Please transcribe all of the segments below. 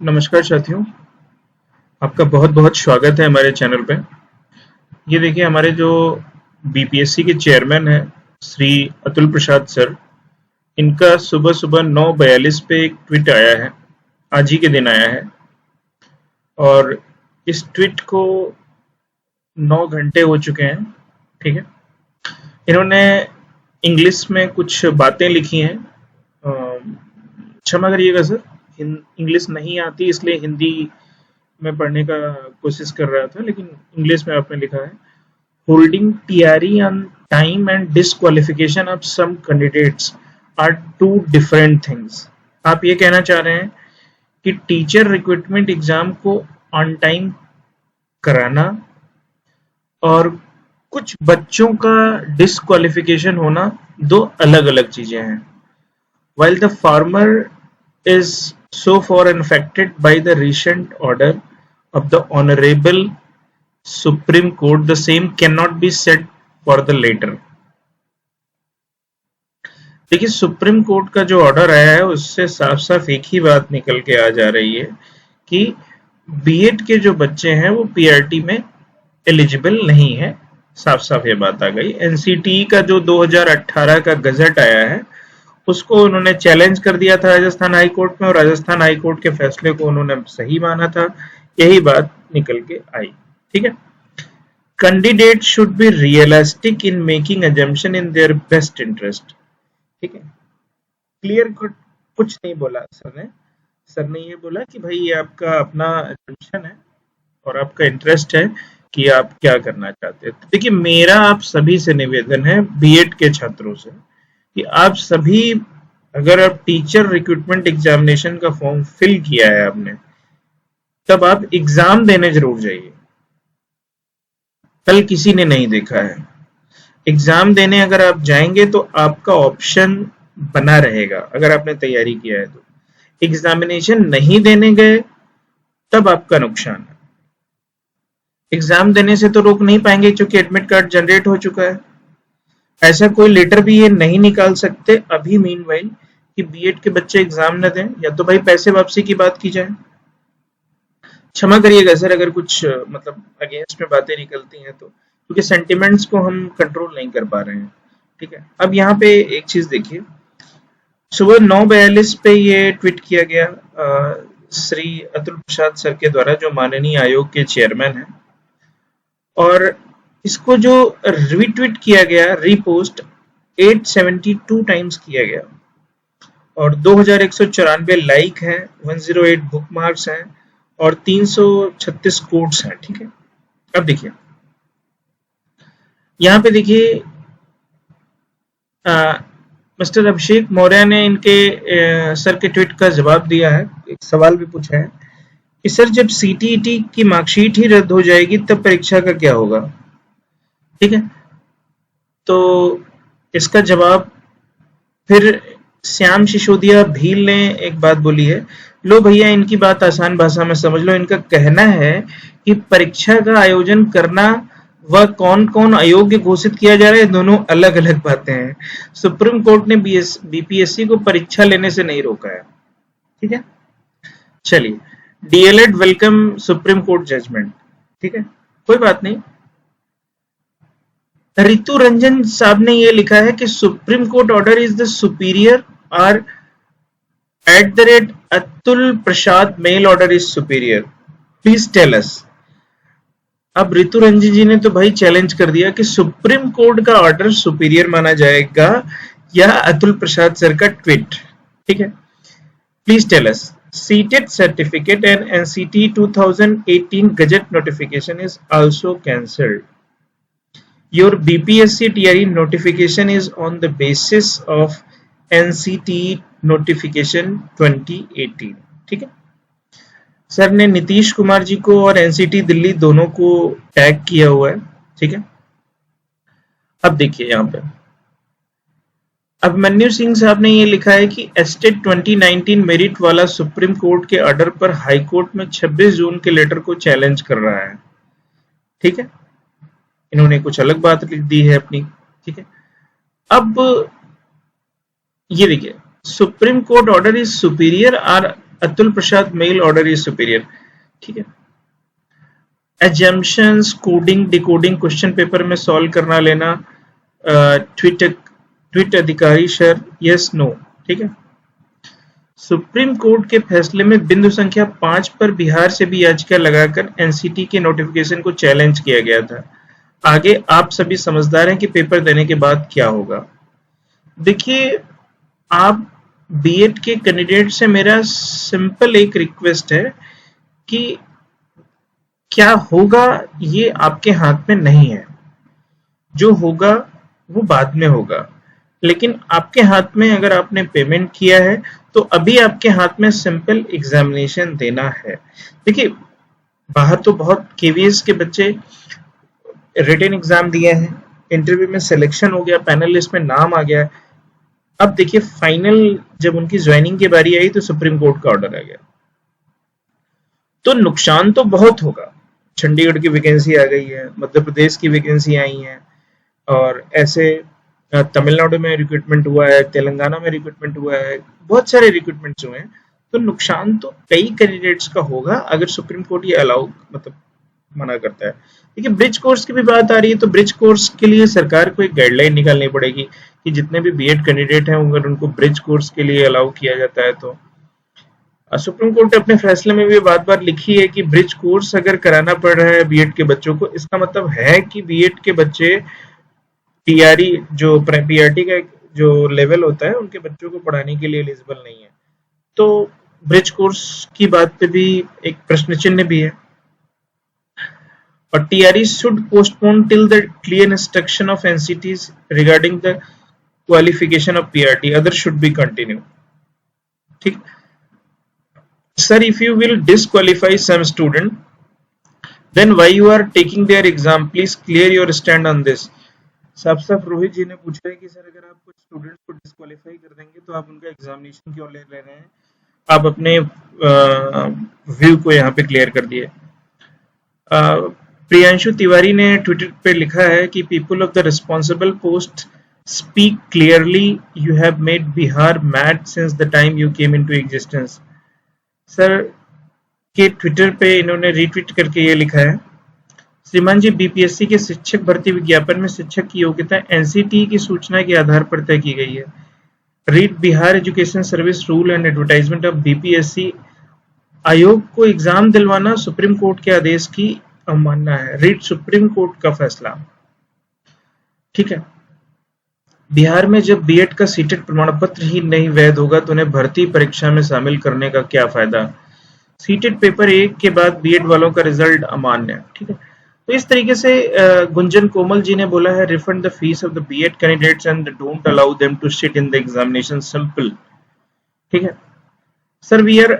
नमस्कार साथियों, आपका बहुत बहुत स्वागत है हमारे चैनल पे। ये देखिए हमारे जो बीपीएससी के चेयरमैन हैं श्री अतुल प्रसाद सर, इनका सुबह सुबह 9:42 पे एक ट्वीट आया है। आज ही के दिन आया है और इस ट्वीट को 9 घंटे हो चुके हैं। ठीक है, इन्होंने इंग्लिश में कुछ बातें लिखी हैं। क्षमा करिएगा सर, इंग्लिश नहीं आती इसलिए हिंदी में पढ़ने का कोशिश कर रहा था, लेकिन इंग्लिश में आपने लिखा है holding TRE on time and disqualification of some candidates are two different things. आप ये कहना चाह रहे हैं कि टीचर रिक्रूटमेंट एग्जाम को ऑन टाइम कराना और कुछ बच्चों का डिसक्वालिफिकेशन होना दो अलग अलग चीजें हैं। While the farmer is so far unaffected by the recent order of the Honorable Supreme Court, the same cannot be said for the latter. देखिए, सुप्रीम कोर्ट का जो ऑर्डर आया है उससे साफ साफ एक ही बात निकल के आ जा रही है कि बीएड के जो बच्चे हैं वो पीआरटी में एलिजिबल नहीं है। साफ साफ ये बात आ गई। एनसीटीई का जो 2018 का गजट आया है उसको उन्होंने चैलेंज कर दिया था राजस्थान हाई कोर्ट में, और राजस्थान हाई कोर्ट के फैसले को उन्होंने सही माना था। यही बात निकल के आई। ठीक है, candidate should be realistic in making assumption in their best interest. ठीक है, क्लियर कुछ नहीं बोला सर ने ये बोला कि भाई ये आपका अपना अजम्पशन है और आपका इंटरेस्ट है कि आप क्या करना चाहते हैं। तो देखिए, मेरा आप सभी से निवेदन है, बीएड के छात्रों से, कि आप सभी अगर आप टीचर रिक्रूटमेंट एग्जामिनेशन का फॉर्म फिल किया है आपने, तब आप एग्जाम देने जरूर जाइए। कल किसी ने नहीं देखा है, एग्जाम देने अगर आप जाएंगे तो आपका ऑप्शन बना रहेगा अगर आपने तैयारी किया है तो। एग्जामिनेशन नहीं देने गए तब आपका नुकसान है। एग्जाम देने से तो रोक नहीं पाएंगे क्योंकि एडमिट कार्ड जनरेट हो चुका है। ऐसा कोई लेटर भी ये नहीं निकाल सकते अभी मीनवाइल कि बीएड के बच्चे एग्जाम न दें, या तो भाई पैसे वापसी की बात की जाए। क्षमा करिएगा सर अगर कुछ मतलब अगेंस्ट में बातें निकलती हैं तो, क्योंकि सेंटिमेंट्स को हम कंट्रोल नहीं कर पा रहे हैं। ठीक है, अब यहाँ पे एक चीज देखिए, सुबह 9:42 पे ये ट्वीट किया गया श्री अतुल प्रसाद सर के द्वारा, जो माननीय आयोग के चेयरमैन हैं, और इसको जो रीट्वीट किया गया, रीपोस्ट 872 टाइम्स किया गया और 2194 लाइक हैं, 108 बुक मार्क्स हैं और 336 कोट्स हैं। ठीक है, अब देखिए यहाँ पे देखिए मिस्टर अभिषेक मौर्य ने इनके सर के ट्वीट का जवाब दिया है। एक सवाल भी पूछा है कि सर जब सीटीईटी की मार्कशीट ही रद्द हो जाएगी तब परीक्षा का क्या होगा। ठीक है, तो इसका जवाब फिर श्याम सिसोदिया भील ने एक बात बोली है। लो भैया, इनकी बात आसान भाषा में समझ लो। इनका कहना है कि परीक्षा का आयोजन करना व कौन कौन अयोग्य घोषित किया जा रहा है, दोनों अलग अलग बातें हैं। सुप्रीम कोर्ट ने बीपीएससी को परीक्षा लेने से नहीं रोका है। ठीक है, चलिए, DElEd welcome Supreme Court judgement. ठीक है, कोई बात नहीं। रितु रंजन साहब ने ये लिखा है कि supreme court order is the superior और @ Atul Prasad mail order is superior, please tell us. अब रितु रंजन जी ने तो भाई चैलेंज कर दिया कि सुप्रीम कोर्ट का ऑर्डर सुपीरियर माना जाएगा या अतुल प्रसाद सर का ट्वीट। ठीक है, please tell us. CTET certificate and NCT 2018 gazette notification is also cancelled. Your BPSC TRE notification is on the basis of NCTE notification 2018. ठीक है, सर ने नीतीश कुमार जी को और एनसीटी दिल्ली दोनों को टैग किया हुआ है। ठीक है, अब देखिए यहाँ पे अभिमन्यु सिंह साहब ने ये लिखा है कि एस्टेट 2019 मेरिट वाला सुप्रीम कोर्ट के ऑर्डर पर हाई कोर्ट में 26 जून के लेटर को चैलेंज कर रहा है। ठीक है, इन्होंने कुछ अलग बात लिख दी है अपनी। ठीक है, अब ये देखिए, supreme court order is superior और Atul Prasad mail order is superior. ठीक है, assumptions, coding, decoding question paper में सॉल्व करना लेना, ट्वीट अधिकारी सर, यस नो। ठीक है, सुप्रीम कोर्ट के फैसले में बिंदु संख्या 5 पर बिहार से भी याचिका लगाकर एनसीटी के नोटिफिकेशन को चैलेंज किया गया था। आगे आप सभी समझदार हैं कि पेपर देने के बाद क्या होगा। देखिए, आप बीएड के कैंडिडेट से मेरा सिंपल एक रिक्वेस्ट है कि क्या होगा ये आपके हाथ में नहीं है, जो होगा वो बाद में होगा, लेकिन आपके हाथ में अगर आपने पेमेंट किया है तो अभी आपके हाथ में सिंपल एग्जामिनेशन देना है। देखिए, बाहर तो बहुत केवीएस के बच्चे रिटन एग्जाम दिए हैं, इंटरव्यू में सिलेक्शन हो गया, पैनल लिस्ट में नाम आ गया। अब देखिए, फाइनल जब उनकी ज्वाइनिंग की बारी आई तो सुप्रीम कोर्ट का ऑर्डर आ गया, तो नुकसान तो बहुत होगा। चंडीगढ़ की वैकेंसी आ गई है, मध्य प्रदेश की वैकेंसी आई है, और ऐसे तमिलनाडु में रिक्रूटमेंट हुआ है, तेलंगाना में रिक्रूटमेंट हुआ है, बहुत सारे रिक्रूटमेंट्स हुए हैं। तो नुकसान तो कई कैंडिडेट्स का होगा अगर सुप्रीम कोर्ट ये अलाउ मना करता है। देखिए, ब्रिज कोर्स की भी बात आ रही है, तो ब्रिज कोर्स के लिए सरकार को एक गाइडलाइन निकालनी पड़ेगी कि जितने भी बीएड कैंडिडेट हैं अगर उनको ब्रिज कोर्स के लिए अलाउ किया जाता है तो। सुप्रीम कोर्ट ने अपने फैसले में भी बात बात लिखी है कि ब्रिज कोर्स अगर कराना पड़ रहा है बीएड के बच्चों को, इसका मतलब है कि बीएड के बच्चे पीआरई जो पीआरटी का जो लेवल होता है उनके बच्चों को पढ़ाने के लिए एलिजिबल नहीं है। तो ब्रिज कोर्स की बात पे भी एक प्रश्न चिन्ह भी है। और TRE should postpone till the clear instruction of NCTs regarding the qualification of PRT. Others should be continued. ठीक, sir, if you will disqualify some student, then why you are taking their exam? Please clear your stand on this. साफ साफ रोहित जी ने पूछा है कि sir अगर आप कुछ स्टूडेंट्स को डिस्क्वालीफाई कर देंगे तो आप उनका एग्जामिनेशन क्यों ले रहे हैं। आप अपने व्यू को यहाँ पे क्लियर कर दिए। प्रियांशु तिवारी ने ट्विटर पे लिखा है कि people of the responsible post speak clearly, you have made Bihar mad since the time you came into existence. Sir के ट्विटर पे इन्होंने रीट्वीट करके ये लिखा है, श्रीमान जी, बीपीएससी के शिक्षक भर्ती विज्ञापन में शिक्षक की योग्यता एनसीटी की सूचना के आधार पर तय की गई है। Read Bihar education service rule and advertisement of BPSC. आयोग को एग्जाम दिलवाना सुप्रीम कोर्ट के आदेश की अवमानना है। रीड सुप्रीम कोर्ट का फैसला। ठीक है, बिहार में जब बीएड का सीटेट प्रमाण पत्र ही नहीं वैध होगा तो उन्हें भर्ती परीक्षा में शामिल करने का क्या फायदा। सीटेट पेपर 1 के बाद बीएड वालों का रिजल्ट अमान्य। ठीक है, तो इस तरीके से गुंजन कोमल जी ने बोला है, refund the fee of the BEd candidates and don't allow them to sit in the examination, simple. ठीक है sir, we are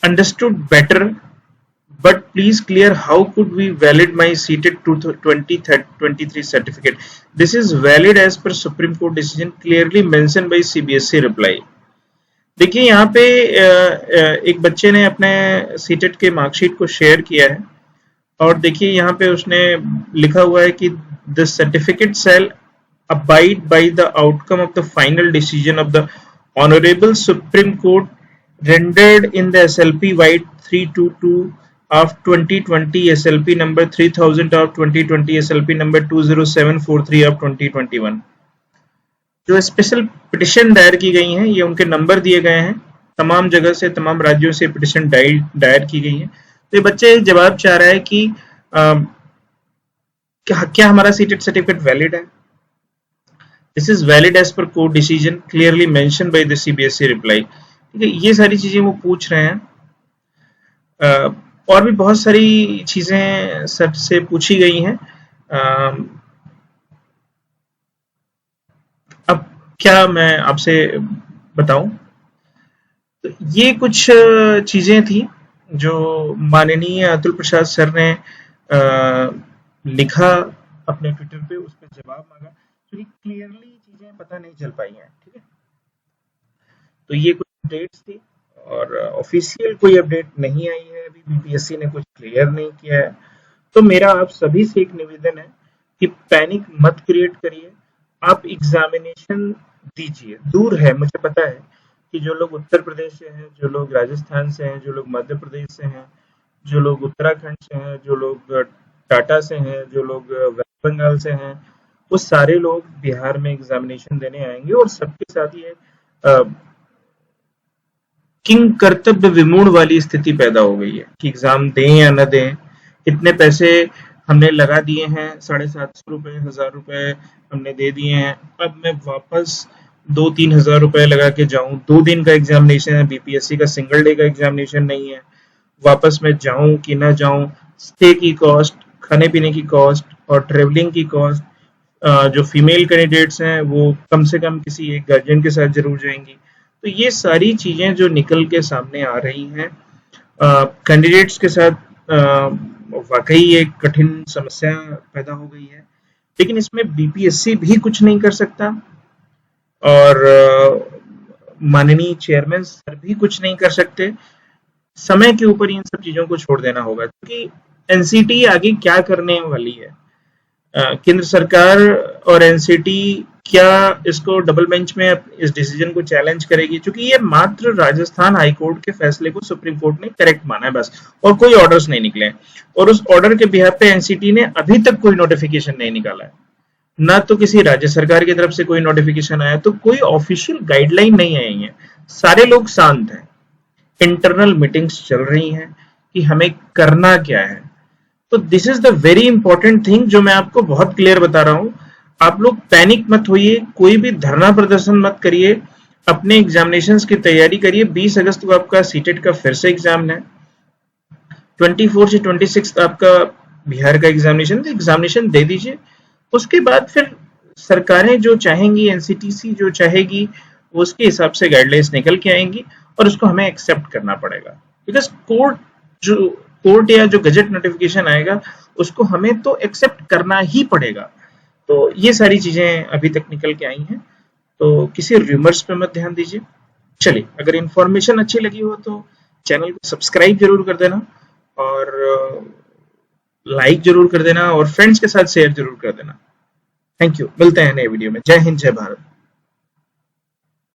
understood better, but please clear how could we valid my CTET 2023 certificate. This is valid as per Supreme Court decision clearly mentioned by CBSE reply. देखिए, यहाँ पे एक बच्चे ने अपने CTET के मार्कशीट को शेयर किया है और देखिए यहाँ पे उसने लिखा हुआ है कि the certificate shall abide by the outcome of the final decision of the honourable Supreme Court rendered in the SLP White 322 of 2020, SLP number 3000 of 2020, SLP number 20743 of 2021। जो स्पेशल पिटिशन दायर की गई हैं, ये उनके नंबर दिए गए हैं, तमाम जगह से, तमाम राज्यों से पिटिशन दायर की गई है। तो ये बच्चे जवाब चाह रहा है कि क्या हमारा सीटेट सर्टिफिकेट वैलिड है। This is valid as per court decision clearly mention by the CBSE reply. ठीक है, ये सारी चीजें वो पूछ रहे हैं। और भी बहुत सारी चीजें सर से पूछी गई हैं। अब क्या मैं आपसे बताऊं, तो ये कुछ चीजें थी जो माननीय अतुल प्रसाद सर ने लिखा अपने ट्विटर पे, उस पर जवाब मांगा, क्योंकि क्लियरली चीजें पता नहीं चल पाई हैं। ठीक है, तो ये कुछ अपडेट्स थी और ऑफिशियल कोई अपडेट नहीं आई है, अभी बीपीएससी ने कुछ क्लियर नहीं किया है। तो मेरा आप सभी से एक निवेदन है कि पैनिक मत क्रिएट करिए, आप एग्जामिनेशन दीजिए। दूर है, मुझे पता है, कि जो लोग उत्तर प्रदेश से हैं, जो लोग राजस्थान से हैं, जो लोग मध्य प्रदेश से हैं, जो लोग उत्तराखंड से हैं, जो लोग टाटा से हैं, जो लोग वेस्ट बंगाल से हैं, वो सारे लोग बिहार में एग्जामिनेशन देने आएंगे और सबके साथ ये किंग कर्तव्य विमूढ़ वाली स्थिति पैदा हो गई है कि एग्जाम दें या न दें, इतने पैसे हमने लगा दिए हैं, 750 रुपए, 1000 रुपए हमने दे दिए हैं, अब मैं वापस 2-3 हजार रुपए लगा के जाऊं, 2 दिन का एग्जामिनेशन है, बीपीएससी का सिंगल डे का एग्जामिनेशन नहीं है, वापस मैं जाऊं कि ना जाऊं, स्टे की कॉस्ट, खाने पीने की कॉस्ट और ट्रेवलिंग की कॉस्ट, जो फीमेल कैंडिडेट्स हैं वो कम से कम किसी एक गार्जियन के साथ जरूर जाएंगी। तो ये सारी चीजें जो निकल के सामने आ रही हैं कैंडिडेट्स के साथ, वाकई एक कठिन समस्या पैदा हो गई है। लेकिन इसमें बीपीएससी भी कुछ नहीं कर सकता और माननीय चेयरमैन सर भी कुछ नहीं कर सकते। समय के ऊपर इन सब चीजों को छोड़ देना होगा, क्योंकि एनसीटी आगे क्या करने वाली है, केंद्र सरकार और एनसीटी क्या इसको डबल बेंच में इस डिसीजन को चैलेंज करेगी, क्योंकि ये मात्र राजस्थान हाईकोर्ट के फैसले को सुप्रीम कोर्ट ने करेक्ट माना है बस, और कोई ऑर्डर्स नहीं निकले, और उस ऑर्डर के बिहाफ पे एनसीटी ने अभी तक कोई नोटिफिकेशन नहीं निकाला है, ना तो किसी राज्य सरकार की तरफ से कोई नोटिफिकेशन आया, तो कोई ऑफिशियल गाइडलाइन नहीं आई है। सारे लोग शांत हैं, इंटरनल मीटिंग्स चल रही हैं कि हमें करना क्या है। तो this is the very important thing जो मैं आपको बहुत क्लियर बता रहा हूं। आप लोग पैनिक मत होइए, कोई भी धरना प्रदर्शन मत करिए, अपने एग्जामिनेशंस की तैयारी करिए। 20 अगस्त को आपका सीटेट का फिर से एग्जाम है, 24 से 26 आपका बिहार का एग्जामिनेशन दे दीजिए। उसके बाद फिर सरकारें जो चाहेंगी, एनसीटीसी जो चाहेगी, उसके हिसाब से गाइडलाइंस निकल के आएंगी और उसको हमें एक्सेप्ट करना पड़ेगा, बिकॉज कोर्ट या जो गजट नोटिफिकेशन आएगा उसको हमें तो एक्सेप्ट करना ही पड़ेगा। तो ये सारी चीजें अभी तक निकल के आई हैं, तो किसी रूमर्स पे मत ध्यान दीजिए। चलिए, अगर इन्फॉर्मेशन अच्छी लगी हो तो चैनल को सब्सक्राइब जरूर कर देना और लाइक जरूर कर देना और फ्रेंड्स के साथ शेयर जरूर कर देना। थैंक यू, मिलते हैं नए वीडियो में। जय हिंद, जय भारत।